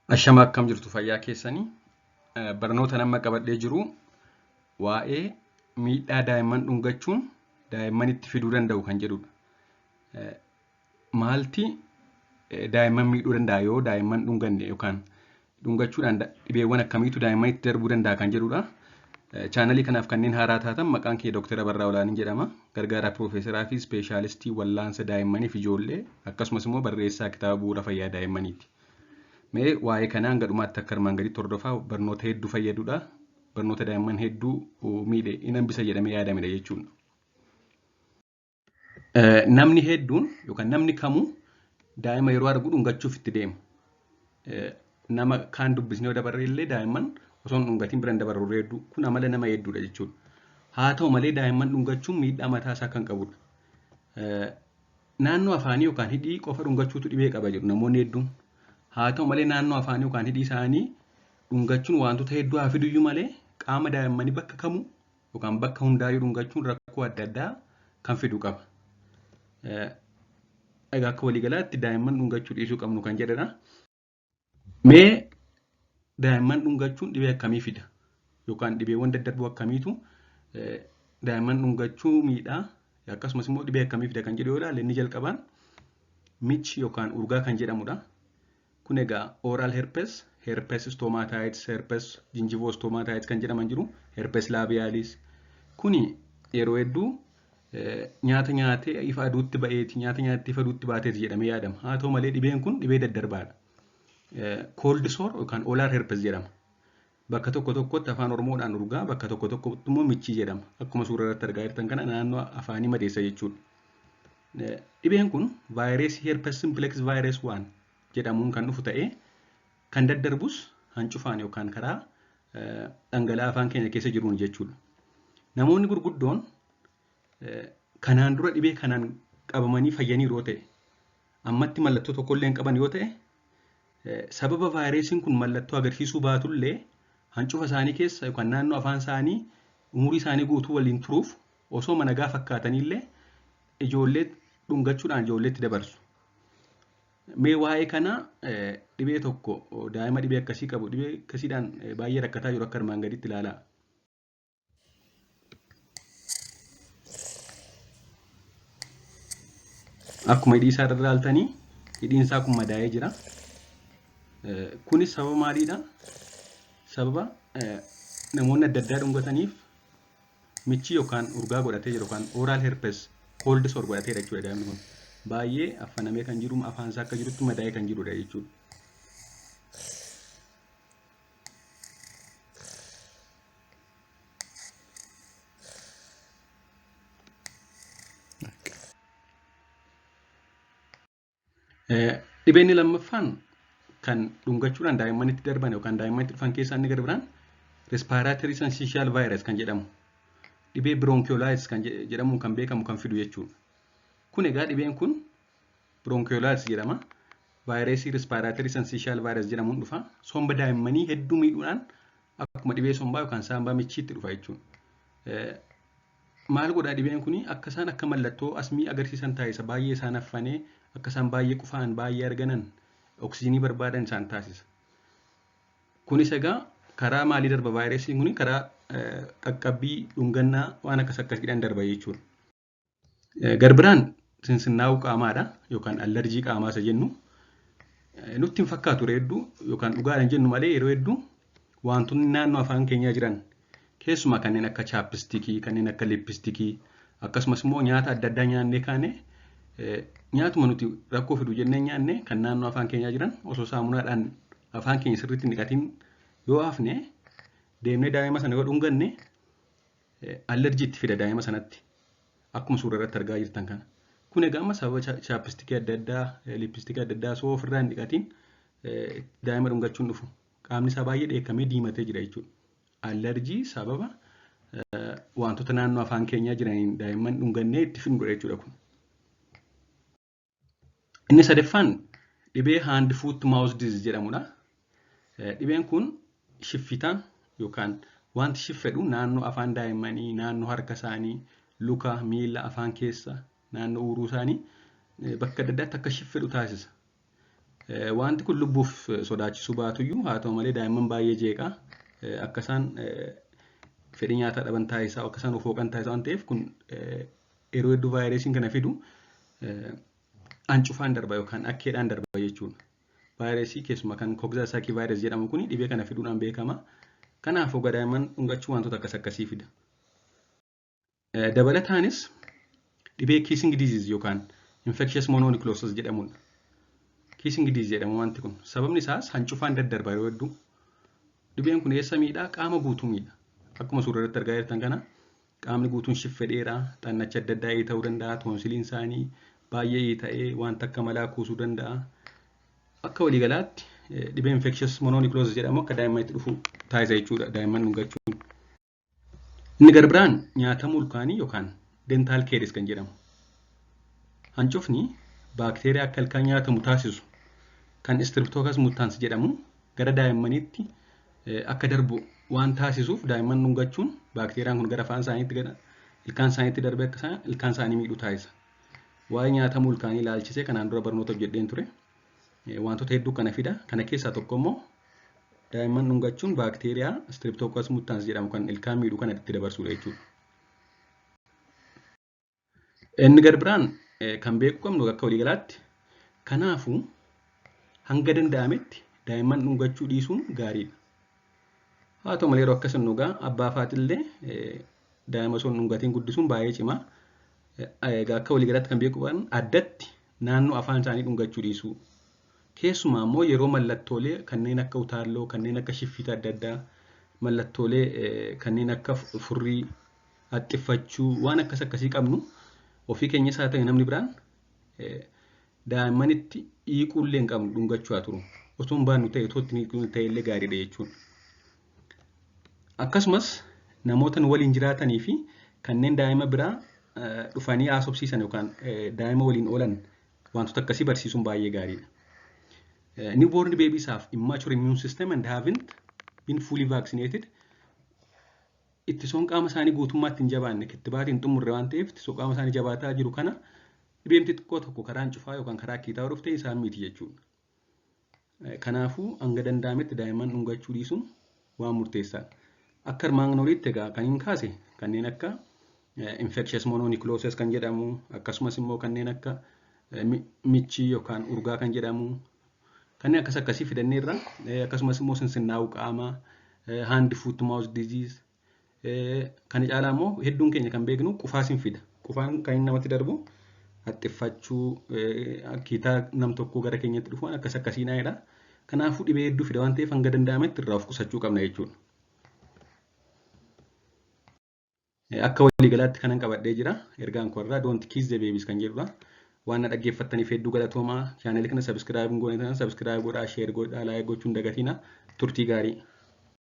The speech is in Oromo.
Ashama akkam jirtu fayyaa keessanii barnoota nama qabadhee jiru waa'ee miidhaa daa'imman dhungachuun daa'immanitti fiduu danda'u kan jedhudha. Maalti daa'imman miidhuu danda'a yoo daa'imman dhunganne yookaan dhungachuudhaan dhibeewwan akkamiitu daa'immanitti darbuu danda'a kan jedhudha. Chaanalii kanaaf kanneen haaraa taatan maqaan kee Dr. Abarraa Olaaniin jedhama. Gargaaraa Piroofeesaraa fi Ispeeshaalistii Wallaansa Daa'immaniif Ijoollee akkasumas immoo barreessaa kitaaba bu'uura fayyaa daa'immaniiti. Mee waa'ee kanaan gadhumaatti akka armaan gaditti hordofaa barnoota hedduu fayyadudha. Barnoota daa'imman hedduu miidhe hin hambisa jedhamee yaadamedha jechuudha. Namni hedduun yookaan namni kamuu daa'ima yeroo argu dhungachuuf itti deema. Nama kaan dubbisnee yoo dabarre illee daa'imman osoo hin dhungatiin bira hin dabarru hedduu kun amala nama hedduudha jechuudha. Haa ta'u malee daa'imman dhungachuun miidhaa mataa isaa kan qabudha. Naannoo afaanii yookaan hidhii qofa dhungachuutu dhibee qaba jedhu namoonni hedduun. Haa ta'u malee naannoo afaanii yookaan hidhii isaanii dhungachuun wantoota hedduu haa fiduyyuu malee qaama daa'immanii bakka kamuu yookaan bakka hundaayyuu dhungachuun rakkoo adda addaa kan fidu qaba. Egaa akka waliigalaatti daa'imman dhungachuu dhiisuu qabnu kan jedhedha. Mee daa'imman dhungachuun dhibee akkamii fida? Yookaan dhibeewwan daddarboo akkamiitu daa'imman dhungachuu miidhaa akkasumas immoo dhibee akkamii fida kan jedhu yoo ilaalle inni jalqabaan michi yookaan urgaa kan jedhamudha. Kun egaa oral herpes, herpes stomatitis, herpes gingival stomatitis kan jedhaman jiru, herpes labialis. Kuni yeroo hedduu nyaata nyaatee ifa aduutti ba'eeti, nyaata nyaatee ifa aduutti baateeti jedhamee yaadama. Haa ta'u malee dhibeen kun dhibee daddarbaadha. Cold sore yookaan oral herpes jedhama. Bakka tokko tokkotti afaan Oromoodhaan urgaa, bakka tokko tokkotti immoo michii jedhama. Akkuma suuraa irratti argaa jirtan kana naannoo afaanii madeessa jechuudha. Dhibeen kun vaayirasii herpes simplex virus 1 jedhamuun kan dhufu ta'ee kan daddarbus hancufaan yookaan karaa dhangala'aa afaan keenya keessa jiruun jechuudha. Namoonni gurguddoon kanaan dura dhibee kanaan qabamanii fayyanii yoo ta'e ammatti mallattoo tokkollee hin qaban yoo ta'e sababa vaayirasiin kun mallattoo agarsiisuu baatullee hancufa isaanii keessa yookaan naannoo afaan isaanii umurii isaanii guutuu waliin turuuf osoo nagaa fakkaatanillee ijoollee dhungachuudhaan ijoolleetti dabarsu. Mee waa'ee kana dhibee tokko daa'ima dhibee akkasii qabu dhibee akkasiidhaan baay'ee rakkataa jiru akka armaan gaditti ilaalaa. Akkuma hidhii isaa irra ilaaltanii hidhiin isaa kun madaa'ee jira. Kunis sababa maaliidha? Sababa namoonni adda addaa dhungataniif michi yookaan urgaa godhatee jiru yookaan oral herpes cold sore godhatee jechuudha daa'imni kun. Baay'ee affanamee kan jiru afaan isaa akka jirutti madaa'ee kan jirudha jechuudha. Dhibeen lammaffaan kan dhungachuudhaan daa'immanitti darban yookaan daa'immanitti dhufan keessaa inni gara biraan respiratory syncytial virus kan jedhamu. Dhibee bronchiolitis kan jedhamuun kan beekamu kan fidu jechuudha. Kun egaa dhibeen kun bronchiolitis jedhama. Vaayirasii respiratory syncytial virus jedhamuun dhufa. Somba daa'immanii hedduu miidhuudhaan akkuma dhibee sombaa yookaan saambaa michiitti dhufa jechuudha. Maal godhaa dhibeen kun akka isaan akka mallattoo asmii agarsiisan taasisa. Baay'ee isaan affanee akka isaan baay'ee qufaan baay'ee arganan oksijiinii barbaadan isaan taasisa. Kunis egaa karaa maalii darba vaayirasiin kun karaa qaqqabbii dhungannaa waan akkasiidhaan darba jechuudha. Garbiraan sinsinnaa'uu qaamaadha yookaan allerjii qaamaa isa jennu. Nutti hin fakkaatu hedduu yookaan dhugaadhaan jennu malee yeroo hedduu wantoonni naannoo afaan keenyaa jiran keessumaa kanneen akka chaappistikii, kanneen akka lippistikii akkasumas immoo nyaata adda addaa nyaannee kaane nyaatuma nuti rakkoo fidu jennee nyaanne kan naannoo afaan keenyaa jiran osoo saamunaadhaan afaan keenya sirriitti dhiqatiin yoo hafne deemnee daa'ima sana yoo dhunganne allerjii itti fida daa'ima sanatti akkuma suuraa irratti argaa jirtan kana. Kun egaa amma sababa chaappistikii adda addaa, lippistikii adda addaa osoo ofirraa hin dhiqatiin daa'ima dhungachuun dhufu. Qaamni isaa baay'ee dheekkamee diimatee jira jechuudha. Allerjii sababa wantoota naannoo afaan keenyaa jiraniin daa'imman dhungannee itti fidnu jechuudha kun. Inni sadaffaan dhibee hand foot mouth disease jedhamudha. Dhibeen kun shiffitaan yookaan wanti shiffedhu naannoo afaan daa'immanii, naannoo harka isaanii, luka, miila, afaan keessa, naannoo uuruu isaanii bakka adda addaatti akka shiffedhu taasisa. Wanti kun lubbuuf sodaachisuu baatuyyuu haa ta'u malee daa'imman baay'ee jeeqaa akka isaan fedhii nyaataa dhaban taasisaa akka isaan of hooqan taasisaa waan ta'eef kun yeroo hedduu vaayirasiin kana fidu hancufaan darba yookaan akkeedhaan darba jechuudha. Vaayirasii keessumaa kan Coxsackie vaayirasii jedhamu kun dhibee kana fiduudhaan beekama. Kanaaf ogaa daa'imman dhungachuu wantoota akkasii fida. Dabalataanis dhibee kissing disease yookaan infectious mononucleosis jedhamudha. Kissing disease jedhamu wanti kun sababni isaas hancufaan daddarba yeroo hedduu. Dhibeen kun eessa miidhaa? Qaama guutuu miidha. Akkuma suuraa irratti argaa jirtan kana qaamni guutuun shiffedheera, xannacha adda addaa ta'uu danda'a, toonsiliin isaanii baay'ee ta'ee wanta akka malaa kuusuu danda'a. Akka waliigalaatti dhibee infectious mononucleosis jedhamu akka daa'immanitti dhufu taasisa jechuudha daa'imman dhungachuun. Inni garbiraan nyaatamuu ilkaanii yookaan dental caries kan jedhamu. Hancufni baakteeriyaa akka ilkaan nyaatamu taasisu kan Streptococcus mutans jedhamu gara daa'immaniitti akka darbu waan taasisuuf daa'imman dhungachuun baakteeriyaan kun gara afaan isaaniitti gara ilkaan isaaniitti darbee akka ilkaan isaanii miidhu taasisa. Waa'ee nyaatamuu ilkaanii ilaalchisee kanaan dura barnoota hojjedheen ture. Wantoota hedduu kana fida. Kana keessaa tokko immoo daa'imman dhungachuun baakteeriyaa Streptococcus mutans jedhamu kan ilkaan miidhu kana itti dabarsudha jechuudha. Inni garbiraan kan beekuu qabnu akka waliigalaatti kanaafuu hanga danda'ametti daa'imman dhungachuu dhiisuun gaariidha. Haa ta'u malee yeroo akkas hin dhugaa abbaa faatillee daa'ima osoo hin dhungatiin guddisuun baay'ee cimaa. Egaa akka waliigalaatti kan beekuu qabnu addatti naannoo afaan isaanii dhungachuu dhiisuu. Keessumaa immoo yeroo mallattoolee kanneen akka utaalloo, kanneen akka shiffita adda addaa, mallattoolee kanneen akka furrii, haxxiffachuu waan akkasii qabnu ofii keenyas haa ta'e namni biraan daa'immanitti hiikuullee hin qabnu dhungachuu haa turu. Osoo hin baannu ta'e tootti ta'ellee gaariidha jechuudha. Akkasumas namoota waliin jiraatanii fi kanneen daa'ima biraa dhufanii haasofsiisan yookaan daa'ima waliin oolan wantoota akkasii barsiisuun baay'ee gaariidha. Newborn babies have immature immune system and haven't been fully vaccinated. Ittisuun qaama isaanii guutummaatti hin jabaanne kittibaatiin xumurre waan ta'eef ittisuu qaama isaanii jabaataa jiru kana dhibeen xixiqqoo tokko karaa hancufaa yookaan karaa akkiitaa dhuftee isaan miti jechuudha. Kanaafuu hanga danda'ametti daa'imman dhungachuu dhiisuun waan murteessaadha. Akka armaan oliitti egaa kan hin kaase kanneen akka infectious mononucleosis kan jedhamu akkasumas immoo kanneen akka michii yookaan urgaa kan jedhamu kanneen akkasii fidanneerra akkasumas immoo sinsinnaa'uu qaamaa hand foot mouth disease kan caalaa immoo hedduun keenya kan beeknu qufaasin fida. Qufaan kan inni namatti darbu haxxiffachuu akkiitaa nam tokkoo gara keenyatti dhufu waan akkasii naayedha. Kanaafuu dhibee hedduu fida waan ta'eef hanga danda'ametti irraa of qusachuu qabna jechuudha. Akka waliigalaatti kanan qabadhee jira. Ergaan koorraa don't kiss the babies kan jedhudha. Waan na dhaggeeffattaniif hedduu galatoomaa. Chaanelii kana subscribe godhaa, share godhaa, like gochuun dagatina. Turtii gaarii.